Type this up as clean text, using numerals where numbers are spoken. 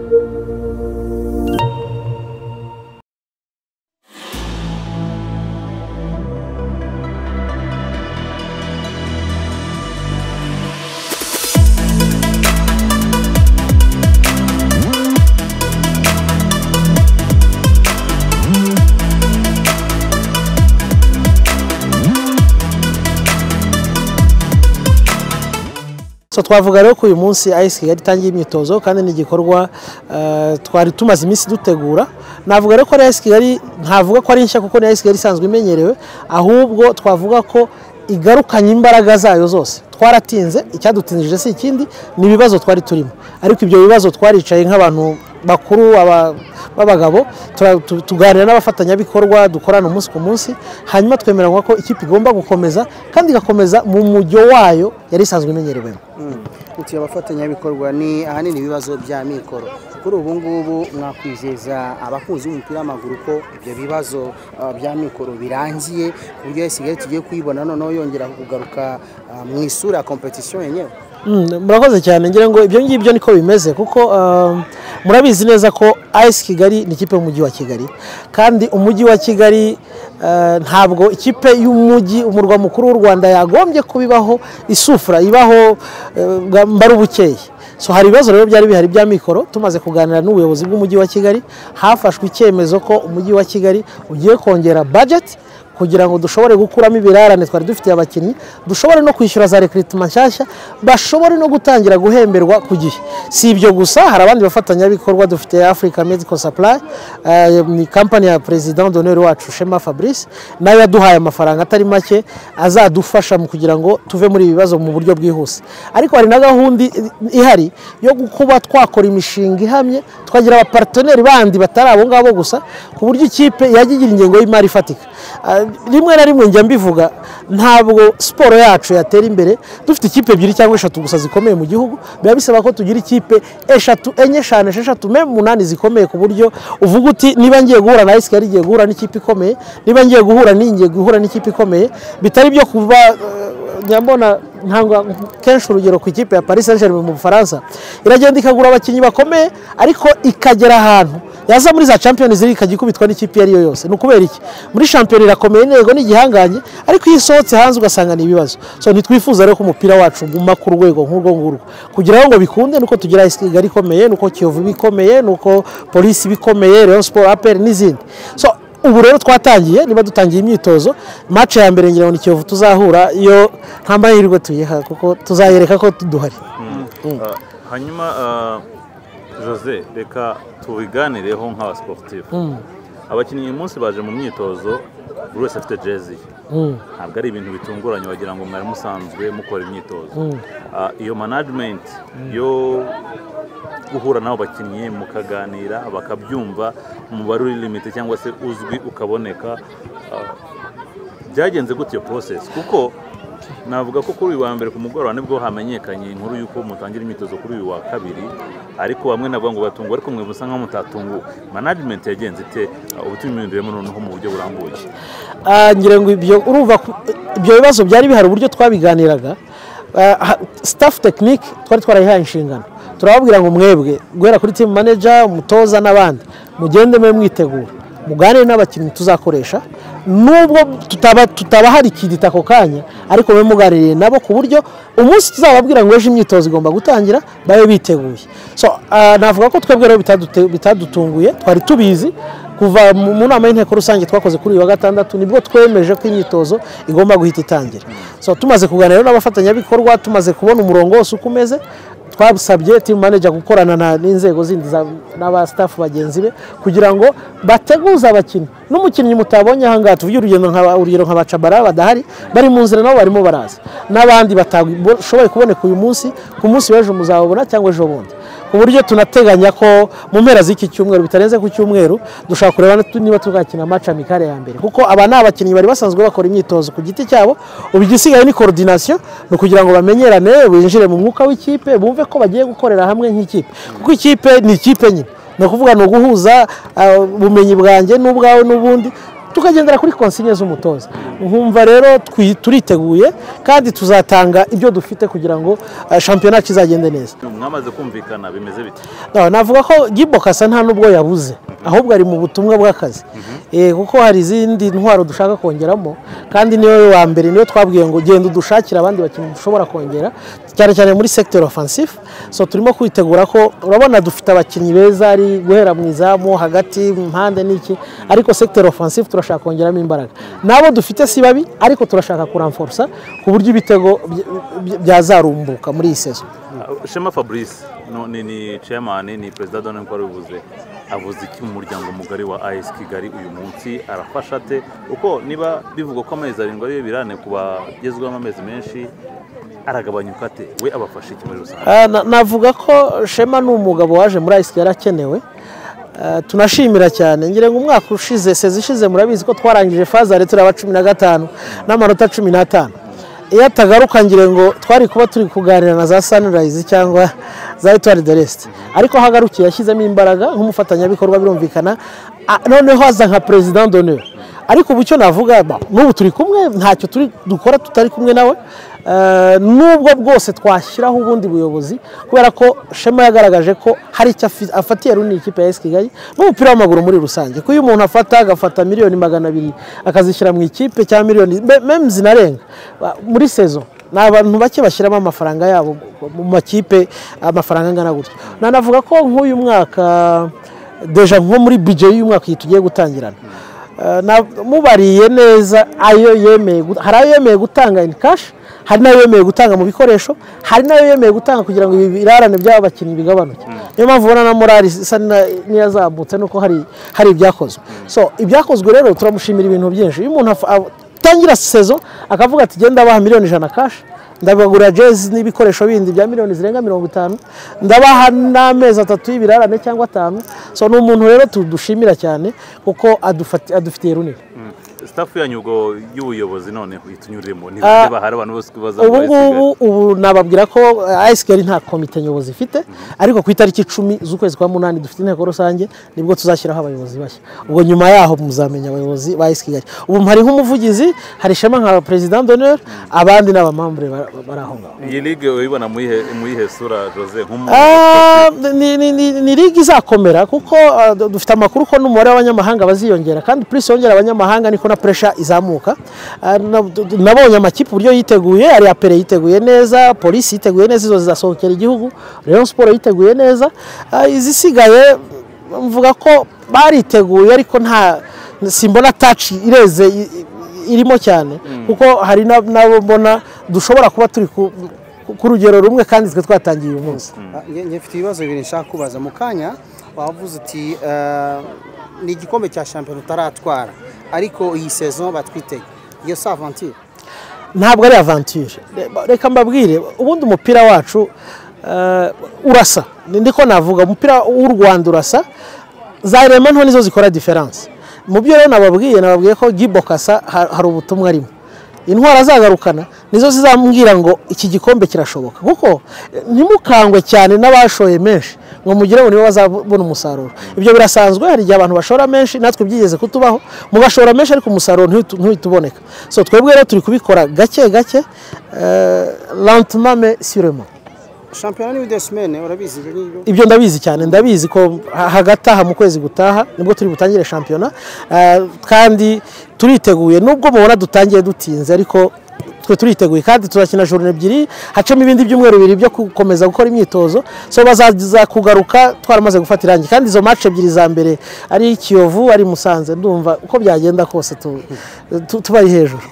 So twavuga rero ko uyu munsi AS Kigali itangiye imyitozo kandi ni igikorwa twari tumaze iminsi dutegura. Navuga rero ko AS Kigali ntavuga ko ari nshya kuko ni AS Kigali isanzwe imenyerewe, ahubwo twavuga ko igarukanye imbaraga zayo zose. Twaratinze, icyadutinjije si ikindi ni ibibazo twari turimo, ariko ibyo bibazo twaricaye nk'abantu bakuru babagabo tuganira n'abafatanyabikorwa dukorana umunsi ku munsi, hanyuma twemeranywa ko ikipe igomba gukomeza kandi igakomeza mu mujyo wayo yari isanzwe imenyerewemo. Uti abafatanyabikorwa ni ahanini ibibazo bya mikoro. Kuri ubu ngubu mwakwizeza abakunzi b'umupira w'amaguru ko ibyo bibazo bya mikoro birangiye, uburyo AS Kigali tugiye kuyibona noneho yongera kugaruka mu isura ya competition yenyewe? Murakoze cyane, ngira ngo ibyo ngibyo niko bimeze kuko murabizi neza ko AS Kigali ni ikipe y'umujyi wa Kigali, kandi umujyi wa Kigali ntabwo ikipe y'umujyi umurwa mukuru w'u Rwanda yagombye kubibaho isufura ibaho mbarubukeye. So hari ibibazo rero byari bihari bya mikoro. Tumaze kuganira n'ubuyobozi bw'umujyi wa Kigali, hafashwe icyemezo ko umujyi wa Kigali ugiye kongera budget kugira ngo dushobore gukuramo ibirarane twari dufitiye abakinnyi, dushobore no kwishyura za recruitment nshyashya, bashobore no gutangira guhemberwa ku gihe. Si ibyo gusa, hari abandi bafatanyabikorwa dufite Africa Medical Supply, ni company ya president d'honneur wacu Shema Fabrice, nayo yaduhaye amafaranga atari make azadufasha mu kugira ngo tuve muri ibibazo mu buryo bwihuse. Ariko hari na gahunda ihari yo kuba twakora imishinga ihamye, twagira abaparteneri bandi batari abo ngabo gusa, ku buryo ikipe yagigira ingengo y'imari ifatika. Rimwe na rimwe njya mbivuga, ntabwo siporo yacu yatera imbere dufite ikipe ebyiri cyangwa eshatu gusa zikomeye mu gihugu. Biba bisaba ko tugira ikipe eshatu, enye, eshanu, esheshatu, munani zikomeye, ku buryo uvuga uti niba ngiye guhura na AS Kigali ngiye guhura n'ikipe ikomeye, niba ngiye guhura n'ikipe ikomeye, bitari byo kuba nyambona ntanga kenshi urugero ku ikipe ya Paris Saint-Germain mu Bufaransa, iragenda ikagura abakinnyi bakomeye ariko ikagera ahantu yaza muri za Champions League ikagikubitwa n'ikipe yari yo yose. No kubera iki? Muri champion irakomeye nego n'igihanganye, ariko iyo isohotse hanze ugasanga ni ibibazo. So nitwifuza rero ko umupira wacu guma ku rwego nk'urwo ngurwo, kugira ngo bikunde nuko tugira AS Kigali ikomeye, nuko Kiyovu bikomeye, nuko Police bikomeye, Rayon Sport, APR n'izindi. So ubu rero twatangiye, niba dutangiye imyitozo, match ya mbere ngira ngo ni Kiyovu tuzahura, iyo nta mahirwe tuyiha kuko tuzayereka ko duhari. Hanyuma Jose, reka tubiganireho nk'aba sportif. Abakinnyi uyu munsi baje mu myitozo, buri wese afite jersey. Ntabwo ari ibintu bitunguranye wagira ngo mwari musanzwe mukora imyitozo. Iyo management yo guhura nabo bakinnyi mukaganira bakabyumva, umubare uri limite cyangwa se uzwi ukaboneka, byagenze gute iyo process? Kuko navuga ko kuri uyu wa mbere ku mugoroba nibwo hamenyekanye inkuru yuko mutangira imyitozo kuri uyu wa kabiri, ariko bamwe navuga ngo batungwa, ariko mwe musa nka mutatungu. Management yagenze ite ubutuminduremo noneho mu buryo burambuye? Ngira ngo ibyo urumva ibyo bibazo byari bihari uburyo twabiganiraga. Staff technique twari twarayihaye inshingano, turababwira ngo mwebwe guhera kuri team manager, umutoza n'abandi, mugende mwe mwitegura, muganire n'abakinnyi tuzakoresha, nubwo tutaba hari kidita ako kanya, ariko mwe muganiriye nabo ku buryo umunsi tuzababwira ngo ejo imyitozo igomba gutangira babe biteguye. So navuga ko twebwe rero bitadutunguye, twari tubizi kuva mu nama y'inteko rusange twakoze kuri wa gatandatu, nibwo twemeje ko imyitozo igomba guhita itangira. So tumaze kuganira n'abafatanyabikorwa, tumaze kubona umurongo wose uko umeze, twabusabye team manager gukorana n'inzego zindi n'aba staff bagenzi be kugira ngo bateguze abakinnyi. N'umukinnyi mutabonye ahangaha tuvuye urugero nka Bacabara badahari, bari mu nzira nabo barimo baraza, n'abandi batashoboye kuboneka uyu munsi, ku munsi w'ejo muzabona cyangwa ejo bundi, ku buryo tunateganya ko mu mpera z'iki cyumweru bitarenze ku cyumweru dushaka kureba niba tuzakina match amicale ya mbere, kuko aba n'abakinnyi bari basanzwe bakora imyitozo ku giti cyabo. Ubu igisigaye ni coordination, no kugira ngo bamenyerane, binjire mu mwuka w'ikipe, bumve ko bagiye gukorera hamwe nk'ikipe, kuko ikipe ni ikipe nyine, no kuvuga no guhuza ubumenyi bwanjye n'ubwawe n'ubundi tukagendera kuri konsigne z'umutoza. Nkumva rero turiteguye kandi tuzatanga ibyo dufite kugira ngo shampiyona kizagende neza. Mwamaze kumvikana bimeze bite? Navuga ko Gibo Kassa nta nubwo yabuze, ahubwo ari mu butumwa bw'akazi, kuko hari izindi ntwaro dushaka kongeramo, kandi niyo wa mbere niyo twabwiye ngo genda udushakira abandi bakinnyi dushobora kongera cyane cyane muri secteur offensif. So turimo kwitegura ko urabona dufite abakinnyi beza ari guhera mu izamu hagati impande n'iki, ariko secteur offensif turashaka kongeramo imbaraga. Nabo dufite si babi, ariko turashaka kuranforsa ku buryo ibitego byazarumbuka muri iyi season. Shema Fabrice ni chairman ni president d'honneur ko bivuze avuze iki mu muryango mugari wa AS Kigali uyu munsi arafasha ate uko niba bivuga ko amezi arindwi ariyo birane kubagezweho amezi menshi aragabanyuka ate we abafasha iki muri rusange? Navuga ko Shema ni umugabo waje muri AS Kigali akenewe, tunashimira cyane. Ngire ngo umwaka ushize sezi ishize murabizi ko twarangije fazare turi aba 15 n'amanota 15. Iyo atagaruka ngire ngo twari kuba turi kuganira na za Sunrise cyangwa za Etoile de l'Est, ariko hagarukiye yashyizemo imbaraga nk'umufatanyabikorwa birumvikana, noneho aza nka president d'honneur. Ariko ubu navuga n'ubu turi kumwe, ntacyo turi dukora tutari kumwe nawe, nubwo bwose twashyiraho ubundi buyobozi, kubera ko Shema yagaragaje ko hari icyo afatiye runini ikipe ya AS Kigali n'umupira w'amaguru muri rusange, ko iyo umuntu agafata miliyoni 200 akazishyira mu ikipe cyangwa miliyoni meme zinarenga muri saison, ni abantu bake bashyiramo amafaranga yabo mu makipe amafaranga angana gutyo. Nanavuga ko nk'uyu mwaka deja nko muri budget y'uyu mwaka tugiye gutangirana, mubariye neza ayo yemeye, hari ayo yemeye gutanga in cash, hari nayo yemeye gutanga mu bikoresho, hari nayo yemeye gutanga kugira ngo ibi birarane by'abakinnyi bigabanuke. Niyo mpamvu ubona na morali isa n'iyazamutse nuko hari ibyakozwe. So ibyakozwe rero turamushimira ibintu byinshi. Iyo umuntu atangira saison akavuga ati genda baha miliyoni 100 cash, ndabagura jezi n'ibikoresho bindi bya miliyoni zirenga 50, ndabaha n'amezi 3 y'ibirarane cyangwa 5. So ni umuntu rero tudushimira cyane kuko adufitiye runini. Staff yanyugo y'ubuyobozi none itunyuremo ni bahari abantu bose kubaza ubu nababwira ko AS Kigali nta komite nyobozi ifite, ariko ku itariki 10 z'ukwezi kwa 8 dufite inteko rusange, nibwo tuzashyiraho abayobozi bashya. Ubwo nyuma yaho muzamenya abayobozi ba AS Kigali. Ubu hari nk'umuvugizi, hari Shema nka president d'honneur, abandi n'abamambre baraho ngaho. Iyi ligue uyibona muyihe sura Jose ni ligue izakomera kuko dufite amakuru ko n'umubare w'abanyamahanga baziyongera, kandi plus yongera abanyamahanga niko na pressure izamuka. Nabonye amakipe uburyo yiteguye, ari apere yiteguye neza, polisi yiteguye neza, izo zizasohokera igihugu, Rayon Sport yiteguye neza, izisigaye mvuga ko bariteguye, ariko nta simbona touch ireze irimo cyane, kuko hari nabo mbona dushobora kuba turi ku rugero rumwe kandi twe twatangiye uyu munsi. Nge mfite ibibazo bibiri nshaka kubaza. Mu kanya wavuze uti ni igikombe cya shampiyona utaratwara, ariko iyi saison batwitege, iyo si aventure? Ntabwo ari aventure. Reka mbabwire, ubundi umupira wacu urasa, ndiko navuga umupira w'u Rwanda urasa, za element nto nizo zikora difference. Mu byo rero nababwiye ko Gibo Kassa hari ubutumwa arimo, intwara azagarukana nizo zizambwira ngo iki gikombe kirashoboka, kuko ntimukangwe cyane n'abashoye menshi ngo mugire ngo nibo bazabona umusaruro. Ibyo birasanzwe, hari igihe abantu bashora menshi, natwe byigeze kutubaho, mugashora menshi ariko umusaruro ntuhituboneka. So twebwe rero turi kubikora gake gake, lentement mais sûrement. Shampiyona ni des semaines, urabizi ibyo ndabizi cyane, ndabizi ko hagati aha mu kwezi gutaha nibwo turi butangire shampiyona, kandi turiteguye. Nubwo mubona dutangiye dutinze, ariko twe turiteguye, kandi tuzakina journée ebyiri, hacamo ibindi byumweru 2 byo gukomeza gukora imyitozo. So bazaza kugaruka twaramaze gufata irangi, kandi izo match ebyiri za mbere ari Kiyovu ari Musanze, ndumva uko byagenda kose tubari hejuru.